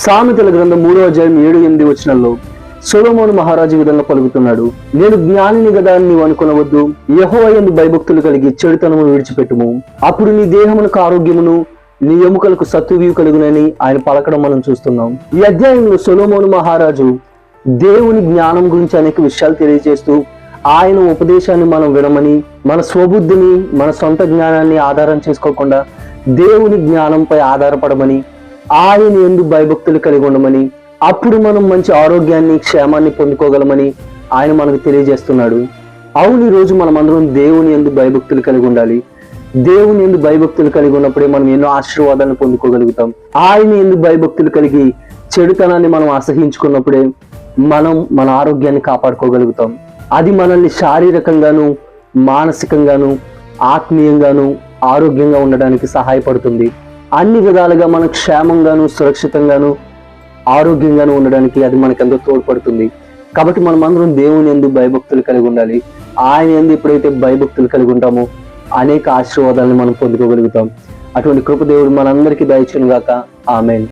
సామెతల గ్రంథం 3వ అధ్యాయం 7-8 వచనాల్లో సొలొమోను మహారాజు విధంగా పలుకుతున్నాడు. నేను జ్ఞానిని గదా అని నీవు అనుకొనవద్దు, యెహోవా యందు భయభక్తులు కలిగి చెడుతనమును విడిచిపెట్టుము, అప్పుడు నీ దేహమునకు ఆరోగ్యమును నీ ఎముకలకు సత్తువియు కలుగునని ఆయన పలకడం మనం చూస్తున్నాం. ఈ అధ్యాయంలో సొలొమోను మహారాజు దేవుని జ్ఞానం గురించి అనేక విషయాలు తెలియజేస్తూ ఆయన ఉపదేశాన్ని మనం వినమని, మన స్వబుద్ధిని మన సొంత జ్ఞానాన్ని ఆధారం చేసుకోకుండా దేవుని జ్ఞానంపై ఆధారపడమని, ఆయన యందు భయభక్తులు కలిగి ఉండమని, అప్పుడు మనం మంచి ఆరోగ్యాన్ని క్షేమాన్ని పొందుకోగలమని ఆయన మనకు తెలియజేస్తున్నాడు. అవును, ఈరోజు మనం అందరం దేవుని యందు భయభక్తులు కలిగి ఉండాలి. దేవుని యందు భయభక్తులు కలిగి ఉన్నప్పుడే మనం ఎన్నో ఆశీర్వాదాలను పొందుకోగలుగుతాం. ఆయన యందు భయభక్తులు కలిగి చెడుతనాన్ని మనం అసహించుకున్నప్పుడే మనం మన ఆరోగ్యాన్ని కాపాడుకోగలుగుతాం. అది మనల్ని శారీరకంగాను మానసికంగాను ఆత్మీయంగాను ఆరోగ్యంగా ఉండడానికి సహాయపడుతుంది. అన్ని విధాలుగా మనం క్షేమంగాను సురక్షితంగాను ఆరోగ్యంగాను ఉండడానికి అది మనకెంతో తోడ్పడుతుంది. కాబట్టి మనం అందరం దేవుని యందు భయభక్తులు కలిగి ఉండాలి. ఆయన యందు ఎప్పుడైతే భయభక్తులు కలిగి ఉంటామో అనేక ఆశీర్వాదాలను మనం పొందుకోగలుగుతాం. అటువంటి కృప దేవుడు మనందరికీ దయచేయును గాక. ఆమేన్.